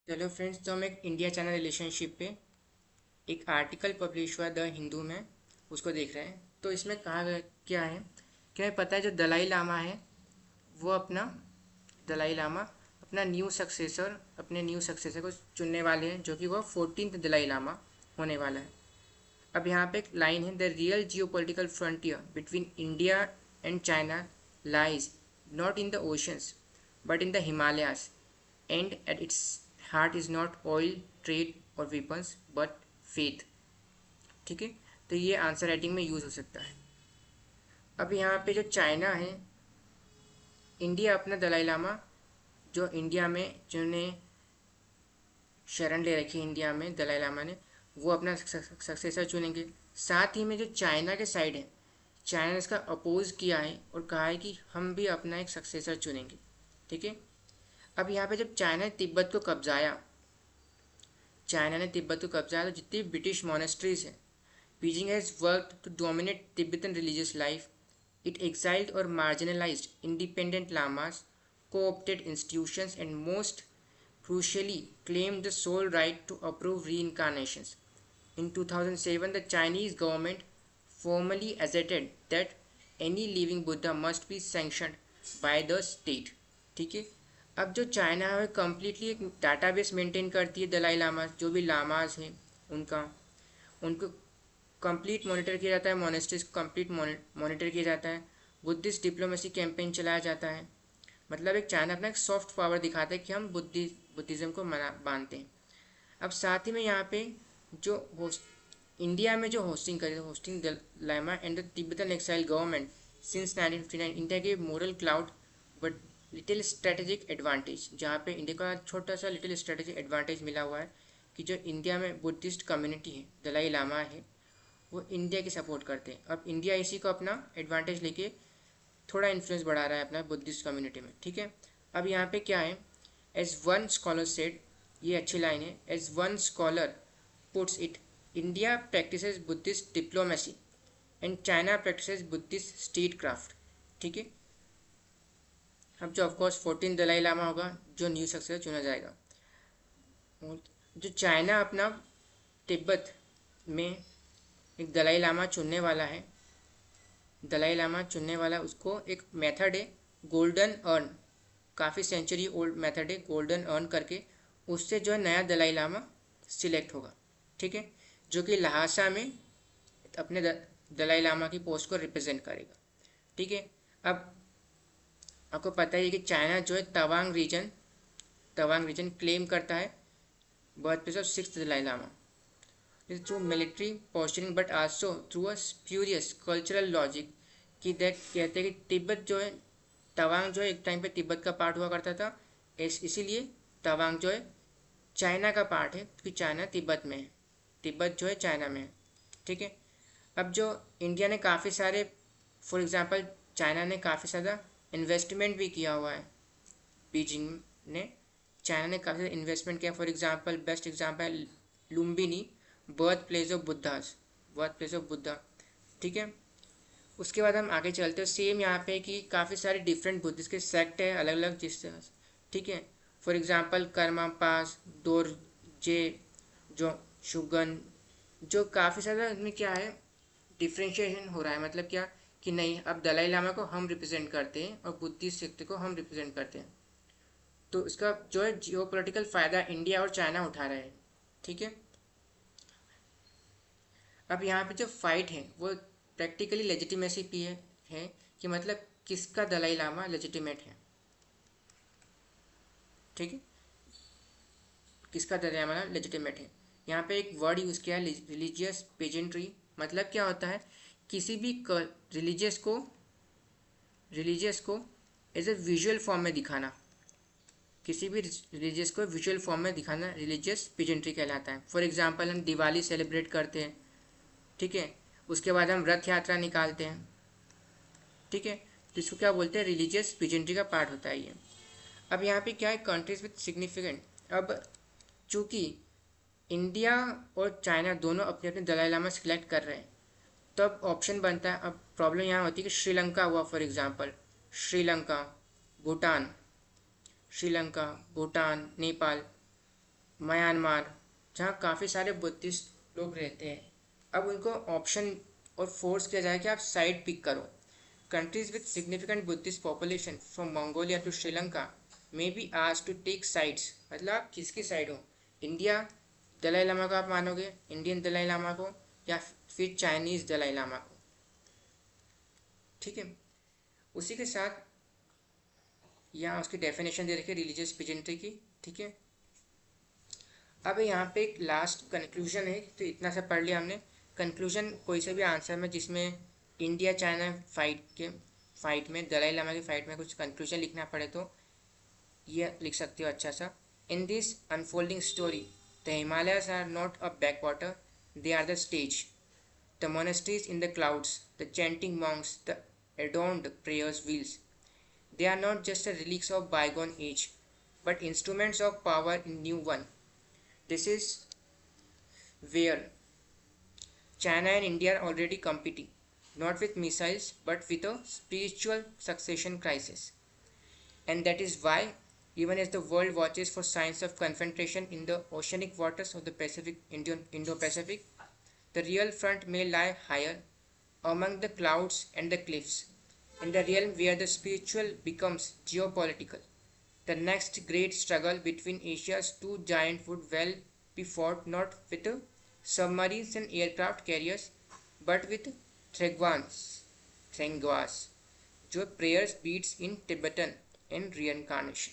चलो फ्रेंड्स, तो हम एक इंडिया चाइना रिलेशनशिप पे एक आर्टिकल पब्लिश हुआ द हिंदू में, उसको देख रहे हैं। तो इसमें कहा गया क्या है, क्या है पता है? जो दलाई लामा है वो अपना दलाई लामा अपना न्यू सक्सेसर को चुनने वाले हैं, जो कि वो 14th दलाई लामा होने वाला है। अब यहाँ पे एक लाइन है, the real geo political frontier between India and China lies not in the oceans but in the Himalayas and at its heart is not oil trade और वेपन्स बट फेथ। ठीक है, तो ये आंसर राइटिंग में use हो सकता है। अब यहाँ पे जो चाइना है, इंडिया अपना दलाई लामा जो इंडिया में जिन्होंने शरण ले रखी है इंडिया में दलाई लामा ने, वो अपना सक्सेसर चुनेंगे। साथ ही में जो चाइना के साइड है, चाइना ने इसका अपोज किया है और कहा है कि हम भी अपना एक सक्सेसर चुनेंगे। ठीक है, अब यहाँ पे जब चाइना ने तिब्बत को कब्जाया, तो जितनी ब्रिटिश मोनेस्ट्रीज हैं, Beijing has worked to dominate Tibetan religious life. It exiled or marginalized independent lamas, co-opted institutions, and most crucially claimed the sole right to approve reincarnations. In 2007, the Chinese government formally asserted that any living Buddha must be sanctioned by the state. ठीक है, अब जो China है completely एक database maintain करती है दलाई लामा, जो भी लामाज हैं उनका, उनको कंप्लीट मॉनिटर किया जाता है, मोनेस्ट्रीज को कंप्लीट मॉनिटर किया जाता है, बुद्धिस्ट डिप्लोमेसी कैंपेन चलाया जाता है। मतलब एक चाइना अपना एक सॉफ्ट पावर दिखाता है कि हम बुद्धिज़्म को मना मानते हैं। अब साथ ही में यहाँ पे जो इंडिया में जो होस्टिंग करे, hosting the Lama and the Tibetan exile government since 1959, India के moral cloud but little strategic advantage, जहाँ पे इंडिया का छोटा सा लिटिल स्ट्रेटेजिक एडवांटेज मिला हुआ है कि जो इंडिया में बुद्धिस्ट कम्युनिटी है, दलाई लामा है, वो इंडिया की सपोर्ट करते हैं। अब इंडिया इसी को अपना एडवांटेज लेके थोड़ा इन्फ्लुएंस बढ़ा रहा है अपना बुद्धिस्ट कम्युनिटी में। ठीक है, अब यहाँ पे क्या है, एज वन स्कॉलर सेड, ये अच्छी लाइन है, as one scholar puts it, India practises Buddhist diplomacy and China practises Buddhist statecraft. ठीक है, अब जो ऑफकोर्स 14 दलाई लामा होगा जो न्यू सक्सेसर चुना जाएगा। जो चाइना अपना तिब्बत में एक दलाई लामा चुनने वाला है, दलाई लामा चुनने वाला, उसको एक मेथड है गोल्डन अर्न, काफ़ी सेंचुरी ओल्ड मेथड है गोल्डन अर्न करके, उससे जो है नया दलाई लामा सिलेक्ट होगा। ठीक है, जो कि लहासा में अपने दलाई लामा की पोस्ट को रिप्रेजेंट करेगा। ठीक है, अब आपको पता ही है कि चाइना जो है तवांग रीजन क्लेम करता है birth place of 6th Dalai Lama through military posturing but also through a spurious cultural logic कि दैट कहते हैं कि तिब्बत जो है, तवांग जो है एक टाइम पे तिब्बत का पार्ट हुआ करता था, इसीलिए तवांग जो है चाइना का पार्ट है, क्योंकि चाइना तिब्बत में है, तिब्बत जो है चाइना में है। ठीक है, अब जो इंडिया ने काफ़ी सारे, फॉर एग्जांपल चाइना ने काफ़ी ज़्यादा इन्वेस्टमेंट भी किया हुआ है, बीजिंग ने, चाइना ने काफ़ी ज़्यादा इन्वेस्टमेंट किया। For example best example Lumbini, birth place of Buddha. ठीक है, उसके बाद हम आगे चलते हैं, सेम यहाँ पे कि काफ़ी सारे डिफरेंट बुद्धिस्ट के सेक्ट है अलग अलग जिससे। ठीक है, फॉर एग्जांपल कर्मा पास, दोरजे, जो शुगन, जो काफ़ी ज़्यादा इसमें क्या है डिफ्रेंशिएशन हो रहा है, मतलब क्या कि नहीं, अब दलाई लामा को हम रिप्रेजेंट करते हैं और बुद्धिस्ट सेक्ट को हम रिप्रेजेंट करते हैं, तो इसका जो है जियो पोलिटिकल फ़ायदा इंडिया और चाइना उठा रहे हैं। ठीक है, अब यहाँ पे जो फाइट है वो प्रैक्टिकली लेजिटिमेसी पे है कि मतलब किसका दलाई लामा लेजिटिमेट है। ठीक है, किसका दलाई लामा लेजिटिमेट है। यहाँ पे एक वर्ड यूज़ किया है रिलीजियस पेजेंट्री, मतलब क्या होता है, किसी भी रिलीजियस को एज ए विजुअल फॉर्म में दिखाना, किसी भी रिलीजियस को विजुअल फॉर्म में दिखाना रिलीजियस पेजेंट्री कहलाता है। फॉर एग्जांपल हम दिवाली सेलिब्रेट करते हैं, ठीक है, उसके बाद हम रथ यात्रा निकालते हैं। ठीक है, तो इसको क्या बोलते हैं, रिलीजियस पेजेंट्री का पार्ट होता है ये। अब यहाँ पे क्या है, कंट्रीज विद सिग्निफिकेंट, अब चूँकि इंडिया और चाइना दोनों अपने अपने दलाई लामा सेलेक्ट कर रहे हैं, तो अब ऑप्शन बनता है, अब प्रॉब्लम यहाँ होती है कि श्रीलंका हुआ, for example Sri Lanka, Bhutan, Nepal, Myanmar, जहाँ काफ़ी सारे बुद्धिस्ट लोग रहते हैं। अब उनको ऑप्शन और फोर्स किया जाए कि आप साइड पिक करो। Countries with significant Buddhist population from Mongolia to Sri Lanka may be asked to take sides, मतलब आप किसकी साइड हो? इंडिया दलाई लामा को आप मानोगे, इंडियन दलाई लामा को, या फिर चाइनीज दलाई लामा को? ठीक है। उसी के साथ यहाँ उसकी डेफिनेशन दे रखी है रिलीजियस पिजेंट्री की। ठीक है। अब यहाँ पे एक लास्ट कंक्लूजन है, तो इतना सा पढ़ लिया हमने। कंक्लूजन कोई से भी आंसर में जिसमें इंडिया चाइना फाइट में, दलाई लामा की फाइट में कुछ कंक्लूजन लिखना पड़े तो ये लिख सकते हो अच्छा सा। In this unfolding story the Himalayas are not a backwater, they are the stage, the monasteries in the clouds, the chanting monks, the adorned prayers wheels, they are not just the relics of bygone age, but instruments of power in new one. This is where China and India are already competing, not with missiles but with a spiritual succession crisis. And that is why, even as the world watches for signs of confrontation in the oceanic waters of the Indo-Pacific, the real front may lie higher, among the clouds and the cliffs, in the realm where the spiritual becomes geopolitical. The next great struggle between Asia's two giants would well be fought not with submarines and aircraft carriers, but with Threngas, जो prayers beats in Tibetan and reincarnation.